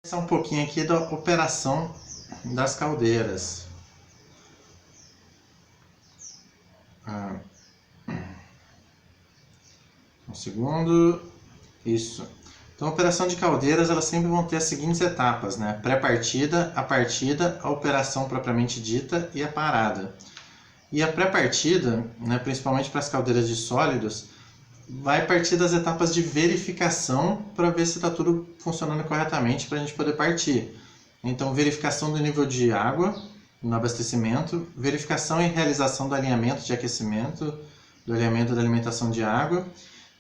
Um pouquinho aqui da operação das caldeiras. Um segundo. Isso. Então, a operação de caldeiras, elas sempre vão ter as seguintes etapas, né? Pré-partida, a partida, a operação propriamente dita e a parada. E a pré-partida, né, principalmente para as caldeiras de sólidos, vai partir das etapas de verificação para ver se está tudo funcionando corretamente para a gente poder partir. Então, verificação do nível de água no abastecimento, verificação e realização do alinhamento de aquecimento, do alinhamento da alimentação de água,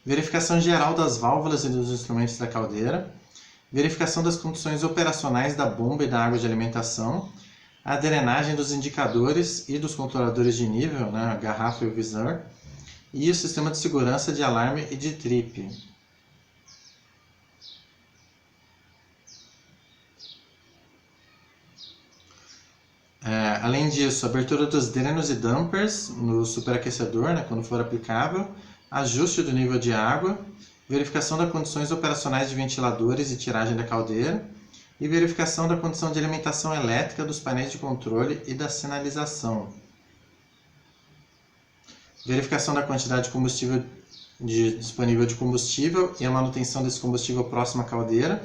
verificação geral das válvulas e dos instrumentos da caldeira, verificação das condições operacionais da bomba e da água de alimentação, a drenagem dos indicadores e dos controladores de nível, né, a garrafa e o visor, e o sistema de segurança de alarme e de trip. Além disso, abertura dos drenos e dampers no superaquecedor, né, quando for aplicável, ajuste do nível de água, verificação das condições operacionais de ventiladores e tiragem da caldeira, e verificação da condição de alimentação elétrica dos painéis de controle e da sinalização. Verificação da quantidade de combustível disponível de combustível e a manutenção desse combustível próximo à caldeira.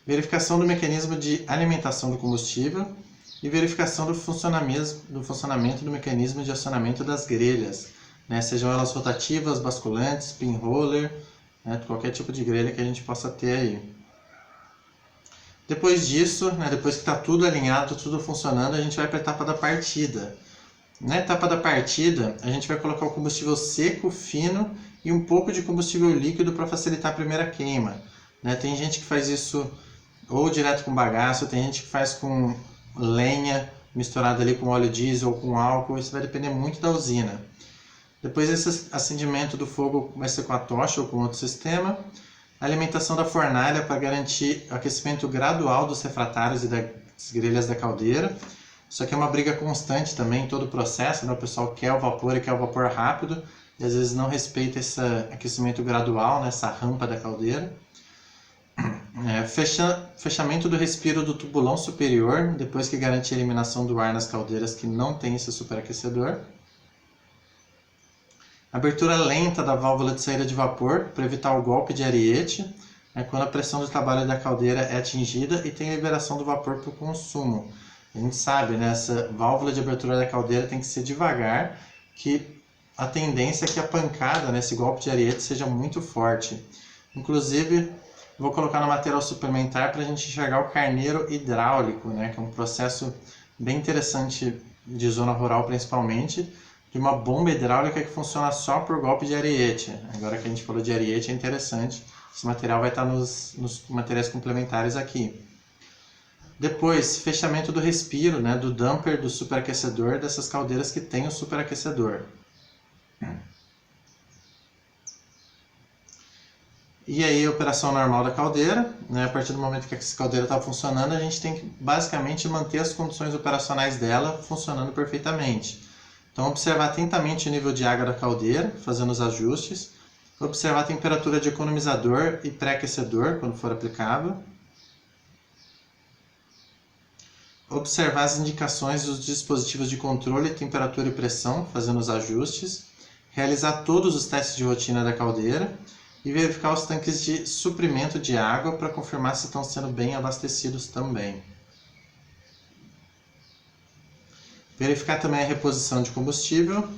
Verificação do mecanismo de alimentação do combustível e verificação do funcionamento do mecanismo de acionamento das grelhas, né? Sejam elas rotativas, basculantes, pinroller, né? Qualquer tipo de grelha que a gente possa ter aí. Depois disso, né, depois que está tudo alinhado, tudo funcionando, a gente vai para a etapa da partida. Na etapa da partida, a gente vai colocar o combustível seco, fino e um pouco de combustível líquido para facilitar a primeira queima, né? Tem gente que faz isso ou direto com bagaço, tem gente que faz com lenha misturada ali com óleo diesel ou com álcool, isso vai depender muito da usina. Depois esse acendimento do fogo vai ser com a tocha ou com outro sistema. A alimentação da fornalha para garantir o aquecimento gradual dos refratários e das grelhas da caldeira. Isso aqui é uma briga constante também em todo o processo, né? O pessoal quer o vapor e quer o vapor rápido e às vezes não respeita esse aquecimento gradual, né? Essa rampa da caldeira. Fechamento do respiro do tubulão superior, depois que garantir a eliminação do ar nas caldeiras que não tem esse superaquecedor. Abertura lenta da válvula de saída de vapor para evitar o golpe de ariete, né? Quando a pressão de trabalho da caldeira é atingida e tem a liberação do vapor para o consumo. A gente sabe, né, essa válvula de abertura da caldeira tem que ser devagar, que a tendência é que a pancada, né, esse golpe de ariete, seja muito forte. Inclusive, vou colocar no material suplementar para a gente enxergar o carneiro hidráulico, né, que é um processo bem interessante de zona rural principalmente, de uma bomba hidráulica que funciona só por golpe de ariete. Agora que a gente falou de ariete é interessante, esse material vai estar nos materiais complementares aqui. Depois, fechamento do respiro, né, do damper do superaquecedor, dessas caldeiras que tem o superaquecedor. E aí, a operação normal da caldeira, né, a partir do momento que essa caldeira está funcionando, a gente tem que basicamente manter as condições operacionais dela funcionando perfeitamente. Então, observar atentamente o nível de água da caldeira, fazendo os ajustes. Observar a temperatura de economizador e pré-aquecedor, quando for aplicável. Observar as indicações dos dispositivos de controle, temperatura e pressão, fazendo os ajustes. Realizar todos os testes de rotina da caldeira. E verificar os tanques de suprimento de água para confirmar se estão sendo bem abastecidos também. Verificar também a reposição de combustível.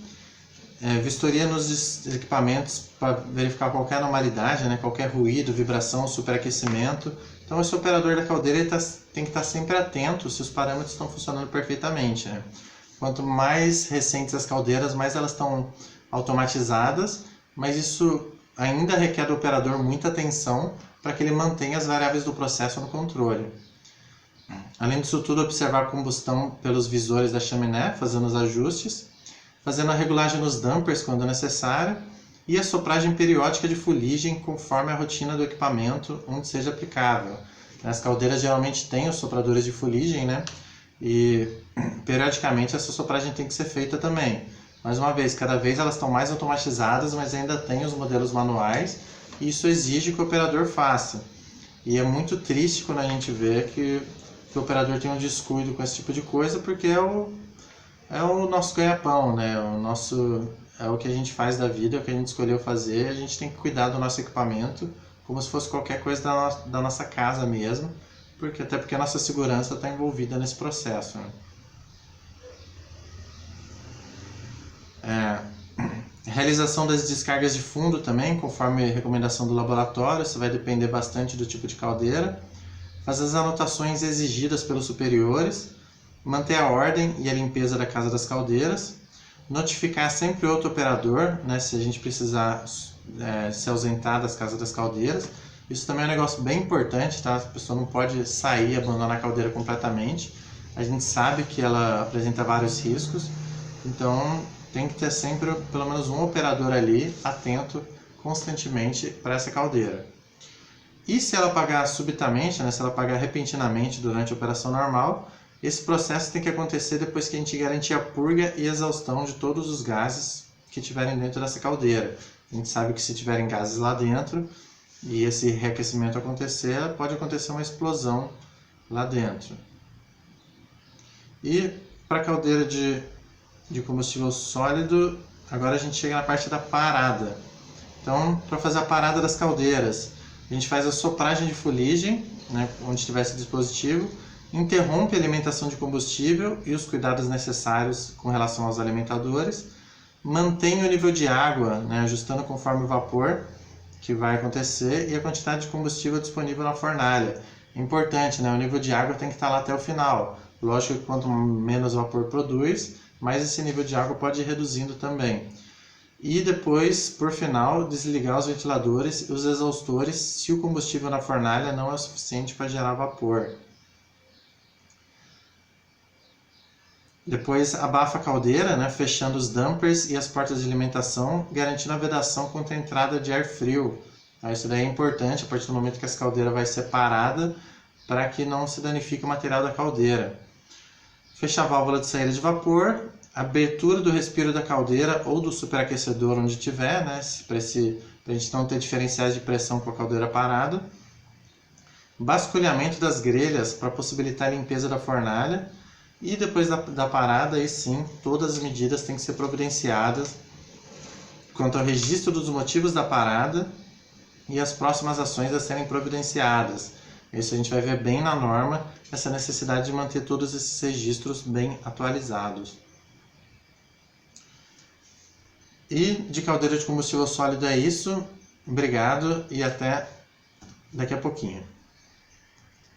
Vistoria nos equipamentos para verificar qualquer anormalidade, né, qualquer ruído, vibração, superaquecimento. Então esse operador da caldeira tem que estar sempre atento se os parâmetros estão funcionando perfeitamente, né? Quanto mais recentes as caldeiras, mais elas estão automatizadas, mas isso ainda requer do operador muita atenção para que ele mantenha as variáveis do processo no controle. Além disso tudo, observar a combustão pelos visores da chaminé, fazendo os ajustes, fazendo a regulagem nos dampers quando necessário, e a sopragem periódica de fuligem conforme a rotina do equipamento onde seja aplicável. As caldeiras geralmente têm os sopradores de fuligem, né? E periodicamente essa sopragem tem que ser feita também. Mais uma vez, cada vez elas estão mais automatizadas, mas ainda tem os modelos manuais, e isso exige que o operador faça. E é muito triste quando a gente vê que o operador tem um descuido com esse tipo de coisa, porque é o nosso ganha-pão, né? É o que a gente faz da vida, é o que a gente escolheu fazer. A gente tem que cuidar do nosso equipamento como se fosse qualquer coisa da nossa casa mesmo, até porque a nossa segurança está envolvida nesse processo, né? Realização das descargas de fundo também, conforme a recomendação do laboratório, isso vai depender bastante do tipo de caldeira. Fazer as anotações exigidas pelos superiores, manter a ordem e a limpeza da casa das caldeiras, notificar sempre outro operador, né, se a gente precisar se ausentar das casas das caldeiras. Isso também é um negócio bem importante, tá? A pessoa não pode sair e abandonar a caldeira completamente. A gente sabe que ela apresenta vários riscos, então tem que ter sempre pelo menos um operador ali atento constantemente para essa caldeira. E se ela apagar subitamente, né, se ela apagar repentinamente durante a operação normal, esse processo tem que acontecer depois que a gente garantir a purga e exaustão de todos os gases que tiverem dentro dessa caldeira. A gente sabe que se tiverem gases lá dentro e esse reaquecimento acontecer, pode acontecer uma explosão lá dentro. E para a caldeira de combustível sólido, agora a gente chega na parte da parada. Então, para fazer a parada das caldeiras, a gente faz a sopragem de fuligem, né, onde tiver esse dispositivo, interrompe a alimentação de combustível e os cuidados necessários com relação aos alimentadores, mantém o nível de água, né, ajustando conforme o vapor que vai acontecer e a quantidade de combustível disponível na fornalha. É importante, né, o nível de água tem que estar lá até o final. Lógico que quanto menos vapor produz, mais esse nível de água pode ir reduzindo também. E depois, por final, desligar os ventiladores e os exaustores se o combustível na fornalha não é suficiente para gerar vapor. Depois abafa a caldeira, né, fechando os dampers e as portas de alimentação, garantindo a vedação contra a entrada de ar frio. Isso daí é importante a partir do momento que essa caldeira vai ser parada para que não se danifique o material da caldeira. Fecha a válvula de saída de vapor, abertura do respiro da caldeira ou do superaquecedor onde tiver, né, para a gente não ter diferenciais de pressão com a caldeira parada. Basculhamento das grelhas para possibilitar a limpeza da fornalha. E depois da parada, aí sim, todas as medidas têm que ser providenciadas quanto ao registro dos motivos da parada e as próximas ações a serem providenciadas. Isso a gente vai ver bem na norma, essa necessidade de manter todos esses registros bem atualizados. E de caldeira de combustível sólido é isso. Obrigado e até daqui a pouquinho.